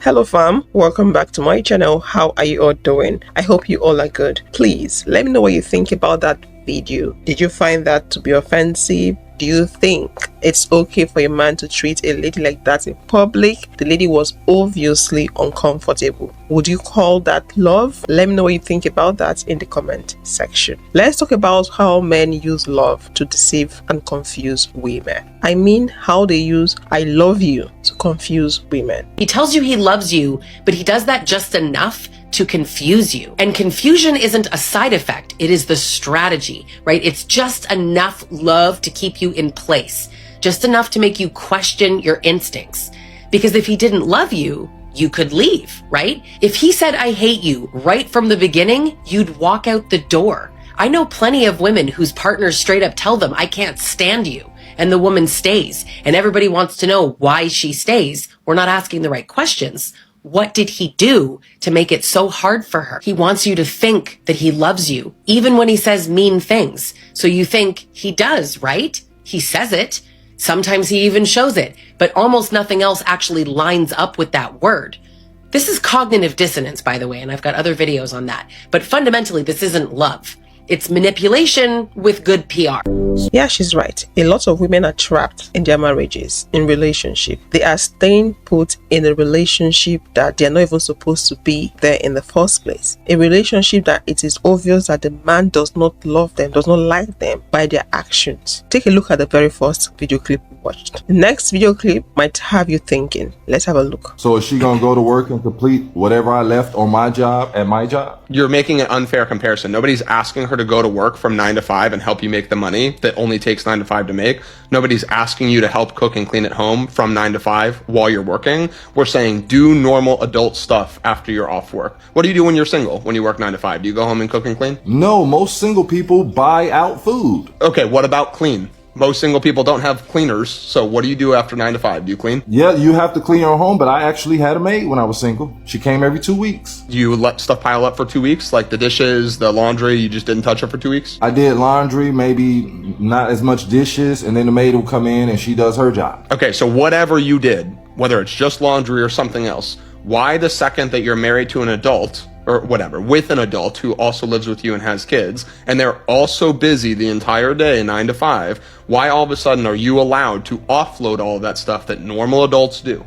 Hello fam, welcome back to my channel. How are you all doing? I hope you all are good. Please let me know what you think about that video. Did you find that to be offensive? Do you think it's okay for a man to treat a lady like that in public? The lady was obviously uncomfortable. Would you call that love? Let me know what you think about that in the comment section. Let's talk about how men use love to deceive and confuse women. I mean how they use "I love you" to confuse women. He tells you he loves you, but he does that just enough to confuse you. And confusion isn't a side effect, it is the strategy, right? It's just enough love to keep you in place, just enough to make you question your instincts. Because if he didn't love you, you could leave, right? If he said, "I hate you" right from the beginning, you'd walk out the door. I know plenty of women whose partners straight up tell them, "I can't stand you." And the woman stays. And everybody wants to know why she stays. We're not asking the right questions. What did he do to make it so hard for her? He wants you to think that he loves you, even when he says mean things. So you think he does, right? He says it. Sometimes he even shows it, but almost nothing else actually lines up with that word. This is cognitive dissonance, by the way, and I've got other videos on that. But fundamentally, this isn't love. It's manipulation with good PR. Yeah, she's right. A lot of women are trapped in their marriages, in relationship. They are staying put in a relationship that they're not even supposed to be there in the first place. A relationship that it is obvious that the man does not love them, does not like them by their actions. Take a look at the very first video clip we watched. The next video clip might have you thinking. Let's have a look. So is she gonna go to work and complete whatever I left on my job at my job? You're making an unfair comparison. Nobody's asking her to go to work from 9 to 5 and help you make the money that only takes 9 to 5 to make. Nobody's asking you to help cook and clean at home from 9 to 5 while you're working. We're saying do normal adult stuff after you're off work. What do you do when you're single, when you work 9 to 5? Do you go home and cook and clean? No, most single people buy out food. Okay, what about clean? Most single people don't have cleaners, so what do you do after 9 to 5? Do you clean? Yeah, you have to clean your home, but I actually had a maid when I was single. She came every 2 weeks. Do you let stuff pile up for 2 weeks? Like the dishes, the laundry, you just didn't touch it for 2 weeks? I did laundry, maybe not as much dishes, and then the maid will come in and she does her job. Okay, so whatever you did, whether it's just laundry or something else, why the second that you're married to an adult, or whatever, with an adult who also lives with you and has kids, and they're also busy the entire day, 9 to 5, why all of a sudden are you allowed to offload all of that stuff that normal adults do?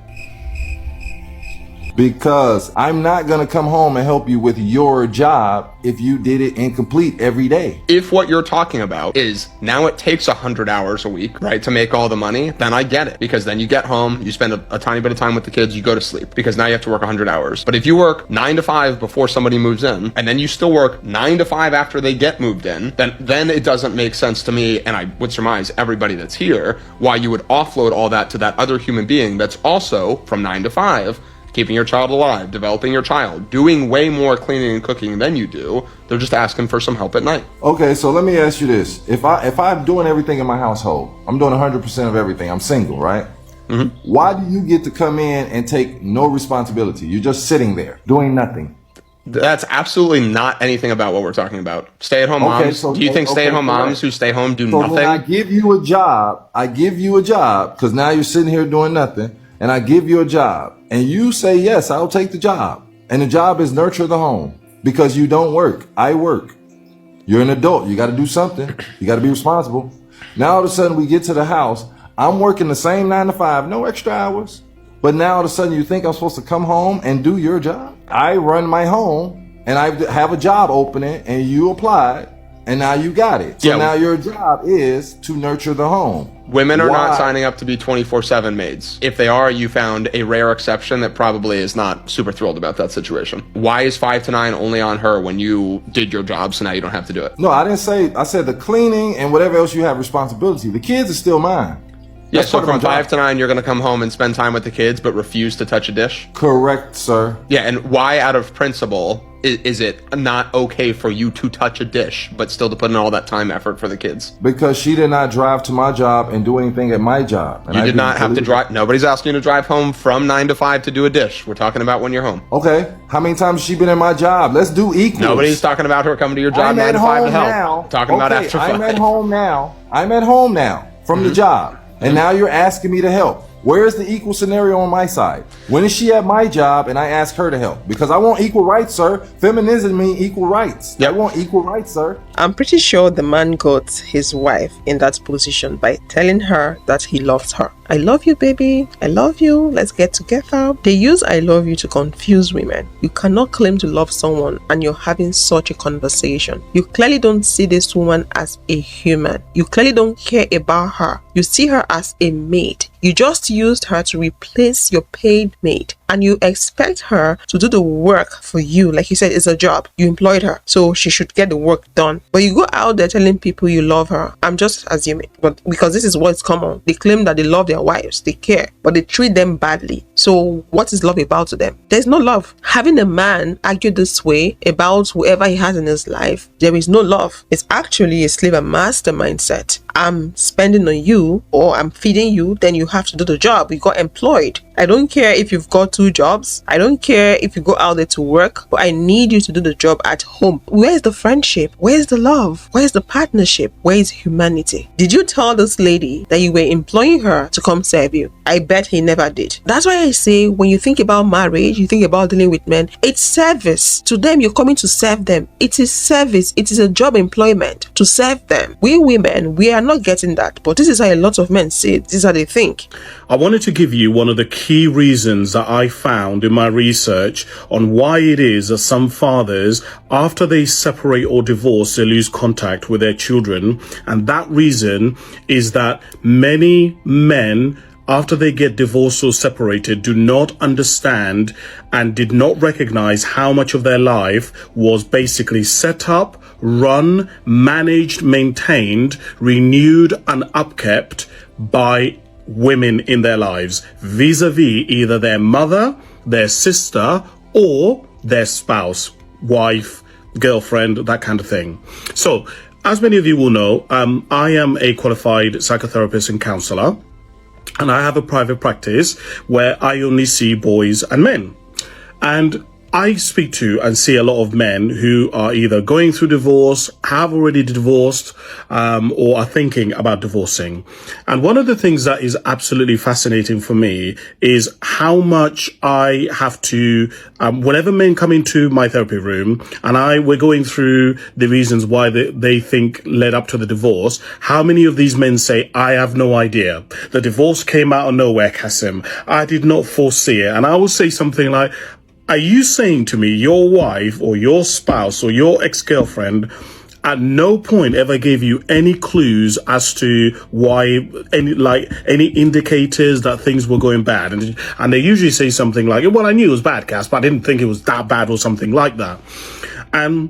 Because I'm not gonna come home and help you with your job if you did it incomplete every day. If what you're talking about is now it takes 100 hours a week, right, to make all the money, then I get it. Because then you get home, you spend a tiny bit of time with the kids, you go to sleep. Because now you have to work 100 hours. But if you work 9 to 5 before somebody moves in, and then you still work 9 to 5 after they get moved in, then it doesn't make sense to me, and I would surmise everybody that's here, why you would offload all that to that other human being that's also from 9 to 5, keeping your child alive, developing your child, doing way more cleaning and cooking than you do. They're just asking for some help at night. Okay, so let me ask you this. If I'm doing everything in my household, I'm doing 100% of everything, I'm single, right? Mm-hmm. Why do you get to come in and take no responsibility? You're just sitting there doing nothing. That's absolutely not anything about what we're talking about. Stay-at-home moms. So, do you think stay-at-home moms who stay home do nothing? When I give you a job, because now you're sitting here doing nothing, and I give you a job, and you say, yes, I'll take the job. And the job is nurture the home because you don't work. I work. You're an adult. You got to do something. You got to be responsible. Now all of a sudden we get to the house. I'm working the same 9 to 5, no extra hours. But now all of a sudden you think I'm supposed to come home and do your job? I run my home and I have a job opening and you applied and now you got it. So now your job is to nurture the home. Women are not signing up to be 24/7 maids. If they are, you found a rare exception that probably is not super thrilled about that situation. Why is 5 to 9 only on her when you did your job, so now you don't have to do it? No, I didn't say, I said the cleaning and whatever else you have responsibility. The kids are still mine. Yeah, so from 5 to 9, you're going to come home and spend time with the kids, but refuse to touch a dish? Correct, sir. Yeah, and why out of principle is it not okay for you to touch a dish, but still to put in all that time effort for the kids? Because she did not drive to my job and do anything at my job. And you did not have to drive. Nobody's asking you to drive home from 9 to 5 to do a dish. We're talking about when you're home. Okay. How many times has she been in my job? Let's do equals. Nobody's talking about her coming to your job 9 to 5 to help. Now. Talking about after 5. I'm at home now. I'm at home now from the job. And now you're asking me to help. Where's the equal scenario on my side? When is she at my job and I ask her to help? Because I want equal rights, sir. Feminism means equal rights. Yep. I want equal rights, sir. I'm pretty sure the man got his wife in that position by telling her that he loved her. I love you, baby. I love you. Let's get together. They use I love you to confuse women. You cannot claim to love someone and you're having such a conversation. You clearly don't see this woman as a human. You clearly don't care about her. You see her as a maid. You just used her to replace your paid maid, and you expect her to do the work for you. Like you said, it's a job. You employed her, so she should get the work done. But you go out there telling people you love her. I'm just assuming, but because this is what's common. They claim that they love their wives, they care, but they treat them badly. So what is love about to them? There's no love. Having a man argue this way about whoever he has in his life, there is no love. It's actually a slave and master mindset. I'm spending on you or I'm feeding you, then you have to do the job. You got employed. I don't care if you've got 2 jobs. I don't care if you go out there to work, but I need you to do the job at home. Where's the friendship? Where's the love? Where's the partnership? Where is humanity? Did you tell this lady that you were employing her to come serve you? I bet he never did. That's why I say when you think about marriage, you think about dealing with men, it's service. To them, you're coming to serve them. It is service. It is a job employment to serve them. We women, we are not getting that, but this is how a lot of men say it. This is how they think. I wanted to give you one of the key reasons that I found in my research on why it is that some fathers, after they separate or divorce, they lose contact with their children. And that reason is that many men, after they get divorced or separated, do not understand and did not recognize how much of their life was basically set up, run, managed, maintained, renewed, and upkept by women in their lives, vis-a-vis either their mother, their sister, or their spouse, wife, girlfriend, that kind of thing. So, as many of you will know, I am a qualified psychotherapist and counselor, and I have a private practice where I only see boys and men. And I speak to and see a lot of men who are either going through divorce, have already divorced, or are thinking about divorcing. And one of the things that is absolutely fascinating for me is how much I have to, whenever men come into my therapy room and we're going through the reasons why they think led up to the divorce, how many of these men say, I have no idea. The divorce came out of nowhere, Kasim. I did not foresee it. And I will say something like, are you saying to me your wife or your spouse or your ex-girlfriend at no point ever gave you any clues as to why, any indicators that things were going bad? And they usually say something like, well, I knew it was bad, Cass, but I didn't think it was that bad or something like that. And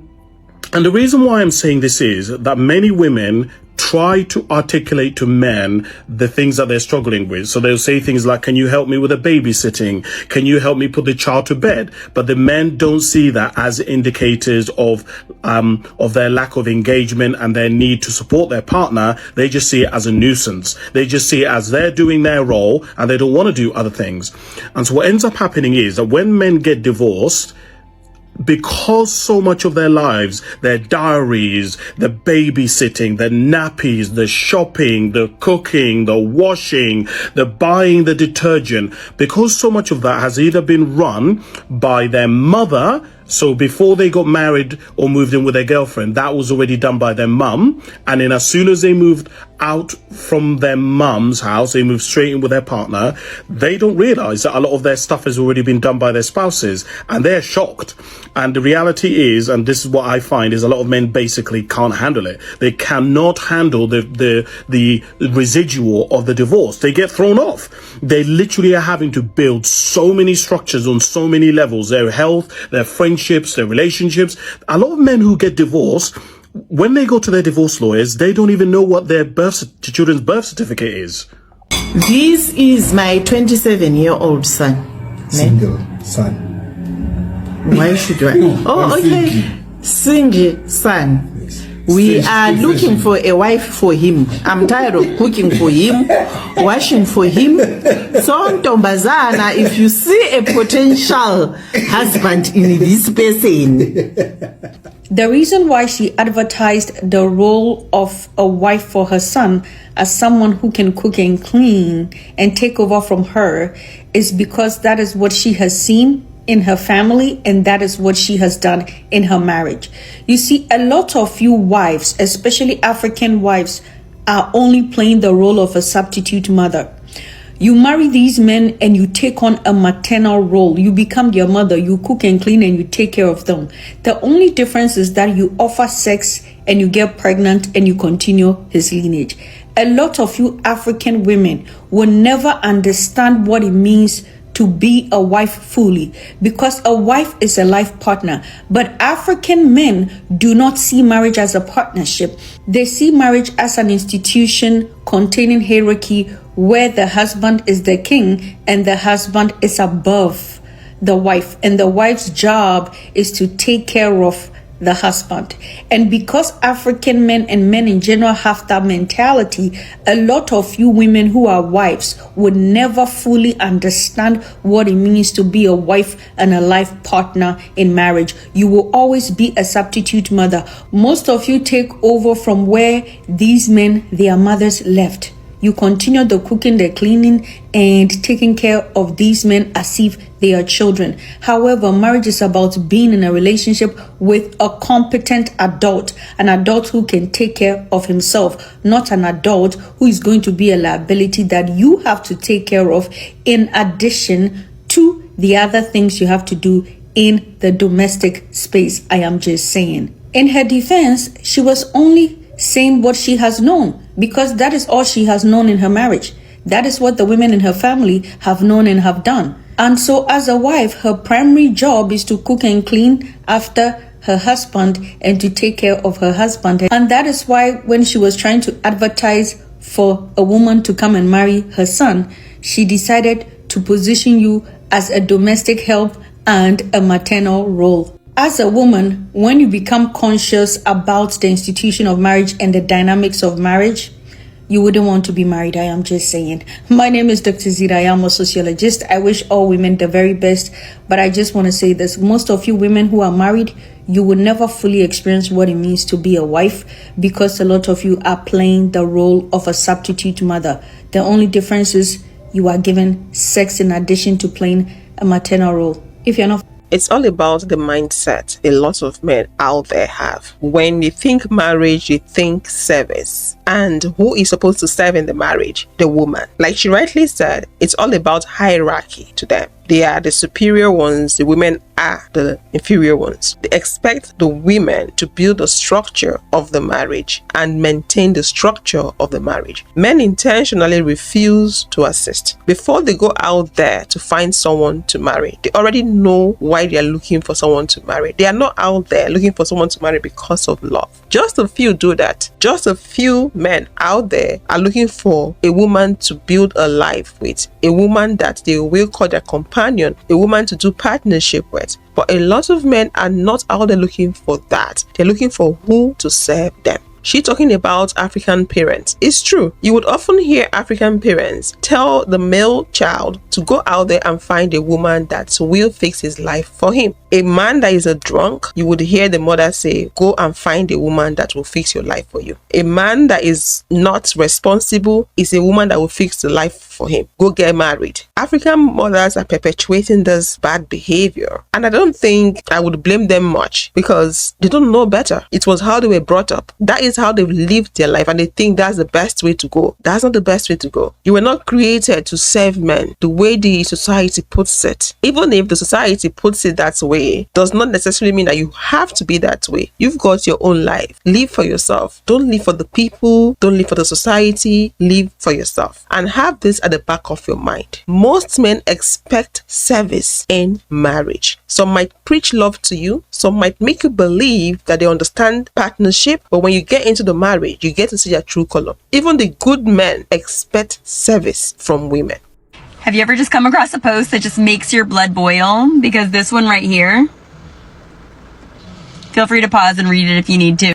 the reason why I'm saying this is that many women try to articulate to men the things that they're struggling with. So they'll say things like, can you help me with the babysitting? Can you help me put the child to bed? But the men don't see that as indicators of their lack of engagement and their need to support their partner. They just see it as a nuisance. They just see it as they're doing their role and they don't want to do other things. And so what ends up happening is that when men get divorced, because so much of their lives, their diaries, the babysitting, the nappies, the shopping, the cooking, the washing, the buying the detergent, because so much of that has either been run by their mother. So before they got married or moved in with their girlfriend, that was already done by their mum. And then as soon as they moved out from their mum's house, they moved straight in with their partner. They don't realize that a lot of their stuff has already been done by their spouses, and they're shocked. And the reality is, and this is what I find, is a lot of men basically can't handle it. They cannot handle the residual of the divorce. They get thrown off. They literally are having to build so many structures on so many levels, their health, their friendships, their relationships. A lot of men who get divorced, when they go to their divorce lawyers, they don't even know what their children's birth certificate is. This is my 27-year-old son. Single son. Why should I? Oh, okay. Single son. We are looking for a wife for him. I'm tired of cooking for him, washing for him. So, Ntombazana, if you see a potential husband in this person. The reason why she advertised the role of a wife for her son as someone who can cook and clean and take over from her is because that is what she has seen in her family, and that is what she has done in her marriage. You see, a lot of you wives, especially African wives, are only playing the role of a substitute mother. You marry these men and you take on a maternal role. You become their mother. You cook and clean and you take care of them. The only difference is that you offer sex and you get pregnant and you continue his lineage. A lot of you African women will never understand what it means to be a wife fully, because a wife is a life partner. But African men do not see marriage as a partnership. They see marriage as an institution containing hierarchy where the husband is the king and the husband is above the wife, and the wife's job is to take care of the husband. And because African men and men in general have that mentality, a lot of you women who are wives would never fully understand what it means to be a wife and a life partner in marriage. You will always be a substitute mother. Most of you take over from where these men, their mothers, left. You continue the cooking, the cleaning, and taking care of these men as if they are children. However, marriage is about being in a relationship with a competent adult, an adult who can take care of himself, not an adult who is going to be a liability that you have to take care of in addition to the other things you have to do in the domestic space. I am just saying. In her defense, she was only saying what she has known, because that is all she has known in her marriage. That is what the women in her family have known and have done. And so as a wife, her primary job is to cook and clean after her husband and to take care of her husband. And that is why when she was trying to advertise for a woman to come and marry her son, she decided to position you as a domestic help and a maternal role. As a woman, when you become conscious about the institution of marriage and the dynamics of marriage, you wouldn't want to be married. I am just saying. My name is Dr. Zira. I am a sociologist. I wish all women the very best, but I just want to say this. Most of you women who are married, you will never fully experience what it means to be a wife, because a lot of you are playing the role of a substitute mother. The only difference is you are given sex in addition to playing a maternal role. If you're not, it's all about the mindset a lot of men out there have. When you think marriage, you think service. And who is supposed to serve in the marriage? The woman. Like she rightly said, it's all about hierarchy to them. They are the superior ones, the women are the inferior ones. They expect the women to build the structure of the marriage and maintain the structure of the marriage. Men intentionally refuse to assist. Before they go out there to find someone to marry, they already know why they are looking for someone to marry. They are not out there looking for someone to marry because of love. Just a few do that. Just a few men out there are looking for a woman to build a life with, a woman that they will call their companion, a woman to do partnership with. But a lot of men are not out there looking for that. They're looking for who to serve them. She talking about African parents. It's true. You would often hear African parents tell the male child to go out there and find a woman that will fix his life for him. A man that is a drunk, you would hear the mother say, go and find a woman that will fix your life for you. A man that is not responsible is a woman that will fix the life for him. Go get married. African mothers are perpetuating this bad behavior. And I don't think I would blame them much, because they don't know better. It was how they were brought up. That is how they've lived their life, and they think that's the best way to go. That's not the best way to go. You were not created to serve men the way the society puts it. Even if the society puts it that way, does not necessarily mean that you have to be that way. You've got your own life. Live for yourself. Don't live for the people. Don't live for the society. Live for yourself. And have this at the back of your mind. Most men expect service in marriage. Some might preach love to you. Some might make you believe that they understand partnership. But when you get into the marriage, you get to see their true color. Even the good men expect service from women. Have you ever just come across a post that just makes your blood boil? Because this one right here, feel free to pause and read it if you need to.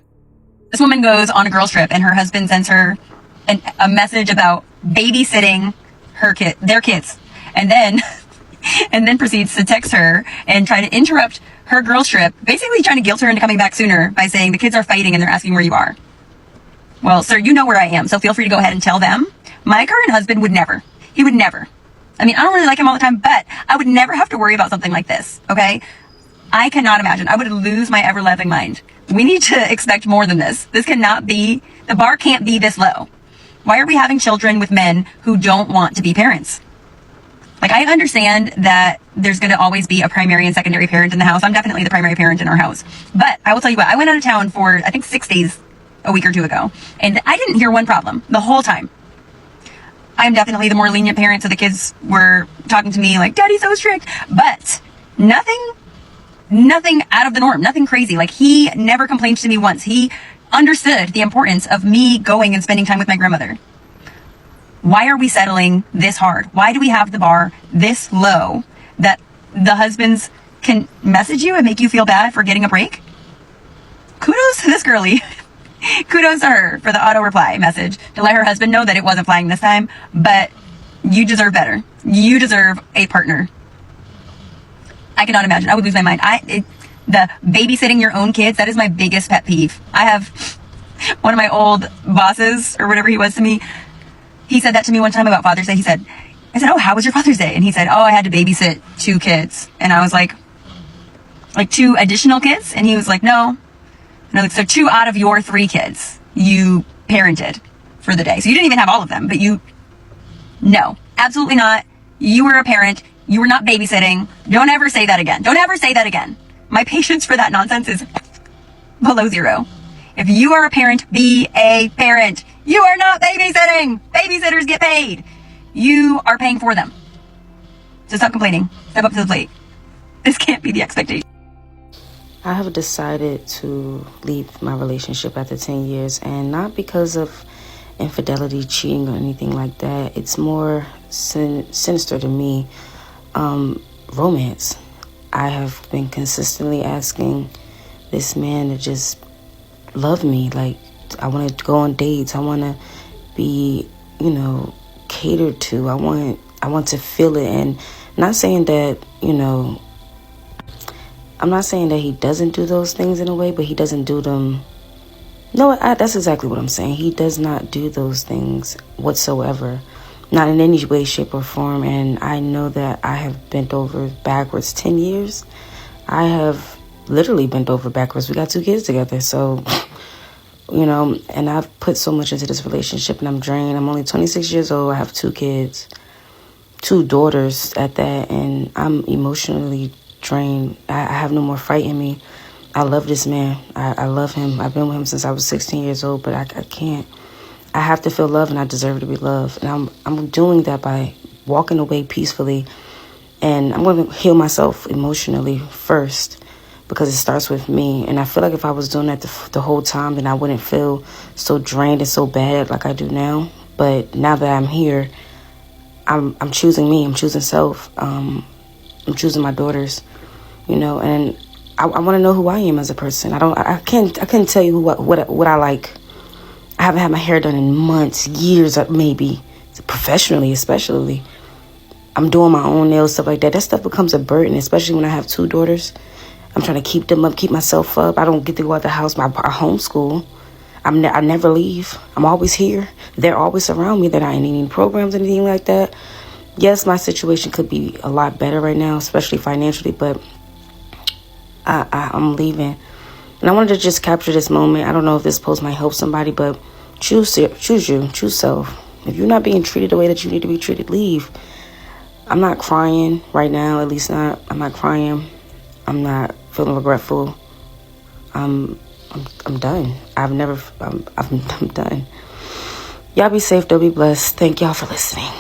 This woman goes on a girls trip and her husband sends her a message about babysitting their kids, and then proceeds to text her and try to interrupt her girls trip, basically trying to guilt her into coming back sooner by saying the kids are fighting and they're asking where you are. Well, sir, you know where I am, so feel free to go ahead and tell them. My current husband would never. He would never. I mean, I don't really like him all the time, but I would never have to worry about something like this, okay? I cannot imagine. I would lose my ever-loving mind. We need to expect more than this. This cannot be, the bar can't be this low. Why are we having children with men who don't want to be parents? Like, I understand that there's going to always be a primary and secondary parent in the house. I'm definitely the primary parent in our house. But I will tell you what, I went out of town for, I think, 6 days a week or two ago, and I didn't hear one problem the whole time. I'm definitely the more lenient parent, so the kids were talking to me like, Daddy's so strict, but nothing out of the norm, nothing crazy. Like, he never complained to me once. He understood the importance of me going and spending time with my grandmother. Why are we settling this hard? Why do we have the bar this low that the husbands can message you and make you feel bad for getting a break? Kudos to this girlie. Kudos to her for the auto reply message to let her husband know that it wasn't flying this time, but you deserve better. You deserve a partner. I cannot imagine. I would lose my mind. The babysitting your own kids, that is my biggest pet peeve. I have one of my old bosses, or whatever he was to me, he said that to me one time about Father's Day. I said, oh, how was your Father's Day? And he said, oh, I had to babysit 2 kids. And I was like 2 additional kids? And he was like, no, so 2 out of your 3 kids you parented for the day. So you didn't even have all of them, but no, absolutely not. You were a parent. You were not babysitting. Don't ever say that again. Don't ever say that again. My patience for that nonsense is below 0. If you are a parent, be a parent. You are not babysitting. Babysitters get paid. You are paying for them. So stop complaining. Step up to the plate. This can't be the expectation. I have decided to leave my relationship after 10 years, and not because of infidelity, cheating, or anything like that. It's more sinister to me. Romance. I have been consistently asking this man to just love me. Like, I want to go on dates. I want to be, catered to. I want to feel it. And not saying that, I'm not saying that he doesn't do those things in a way, but he doesn't do them. No, that's exactly what I'm saying. He does not do those things whatsoever. Not in any way, shape, or form. And I know that I have bent over backwards 10 years. I have literally bent over backwards. We got 2 kids together. So, and I've put so much into this relationship, and I'm drained. I'm only 26 years old. I have 2 kids, 2 daughters at that. And I'm emotionally drained. I have no more fight in me. I love this man. I love him. I've been with him since I was 16 years old, but I can't. I have to feel love, and I deserve to be loved. And I'm doing that by walking away peacefully. And I'm going to heal myself emotionally first, because it starts with me. And I feel like if I was doing that the whole time, then I wouldn't feel so drained and so bad like I do now. But now that I'm here, I'm choosing me. I'm choosing self. I'm choosing my daughters, and I want to know who I am as a person. I can't tell you what I like. I haven't had my hair done in months, years, maybe, professionally especially. I'm doing my own nails, stuff like that. That stuff becomes a burden, especially when I have 2 daughters. I'm trying to keep them up, keep myself up. I don't get to go out the house. I homeschool. I never leave. I'm always here. They're always around me. They're not in any programs, anything like that. Yes, my situation could be a lot better right now, especially financially, but I'm leaving. And I wanted to just capture this moment. I don't know if this post might help somebody, but choose you, choose self. If you're not being treated the way that you need to be treated, leave. I'm not crying right now, at least not. I'm not crying. I'm not feeling regretful. I'm done. I'm done. Y'all be safe, though, be blessed. Thank y'all for listening.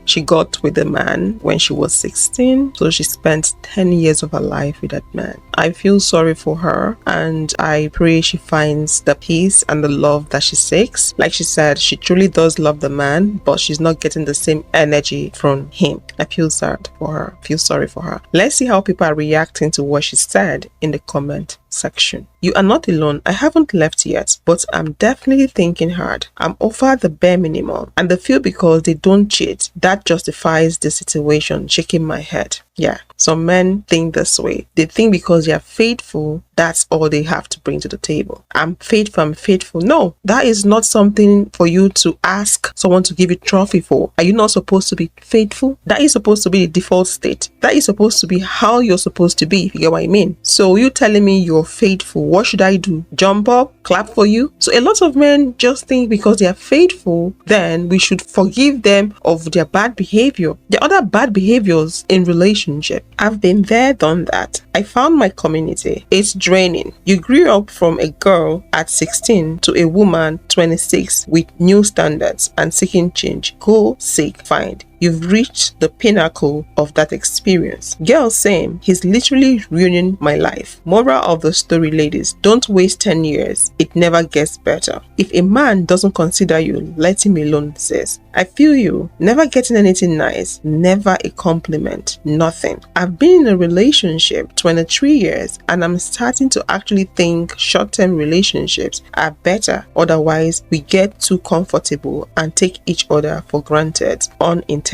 She got with a man when she was 16, so she spent 10 years of her life with that man. I feel sorry for her, and I pray she finds the peace and the love that she seeks. Like she said, she truly does love the man, but she's not getting the same energy from him. I feel sad for her. Feel sorry for her. Let's see how people are reacting to what she said in the comment section. You are not alone. I haven't left yet, but I'm definitely thinking hard. I'm offered the bare minimum, and they feel because they don't cheat, that justifies the situation. Shaking my head. Yeah, Some men think this way. They think because they are faithful, that's all they have to bring to the table. I'm faithful, I'm faithful. No, that is not something for you to ask someone to give you trophy for. Are you not supposed to be faithful? That is supposed to be the default state. That is supposed to be how you're supposed to be, if you get what I mean. So you telling me you're faithful, what should I do? Jump up, clap for you? So a lot of men just think because they are faithful, then we should forgive them of their bad behavior. The other bad behaviors in relationship. I've been there, done that. I found my community. It's draining. You grew up from a girl at 16 to a woman 26 with new standards and seeking change. Go, seek, find. You've reached the pinnacle of that experience. Girl saying, he's literally ruining my life. Moral of the story, ladies, don't waste 10 years. It never gets better. If a man doesn't consider you, let him alone, sis. I feel you. Never getting anything nice. Never a compliment. Nothing. I've been in a relationship 23 years and I'm starting to actually think short-term relationships are better. Otherwise, we get too comfortable and take each other for granted unintentionally.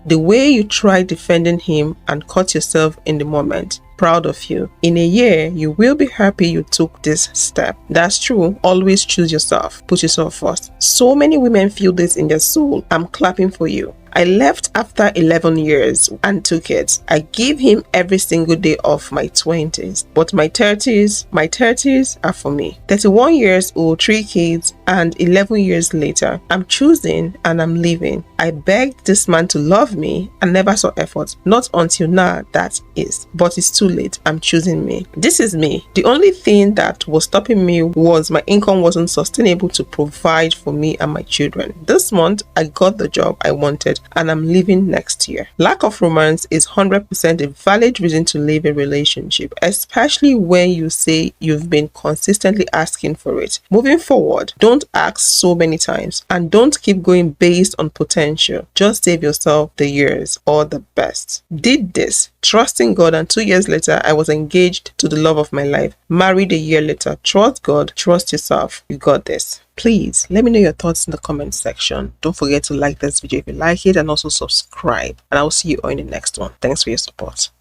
The way you try defending him and caught yourself in the moment. Proud of you. In a year, you will be happy you took this step. That's true. Always choose yourself. Put yourself first. So many women feel this in their soul. I'm clapping for you. I left after 11 years and 2 kids. I gave him every single day of my 20s. But my 30s are for me. 31 years old, 3 kids, and 11 years later, I'm choosing and I'm leaving. I begged this man to love me and never saw effort. Not until now, that is. But it's too late. I'm choosing me. This is me. The only thing that was stopping me was my income wasn't sustainable to provide for me and my children. This month, I got the job I wanted and I'm leaving next year. Lack of romance is 100% a valid reason to leave a relationship, especially when you say you've been consistently asking for it. Moving forward, don't ask so many times and don't keep going based on potential. Just save yourself the years or the best. Did this, trusting God, and 2 years later, I was engaged to the love of my life. Married a year later. Trust God, trust yourself. You got this. Please let me know your thoughts in the comment section. Don't forget to like this video if you like it and also subscribe. And I will see you all in the next one. Thanks for your support.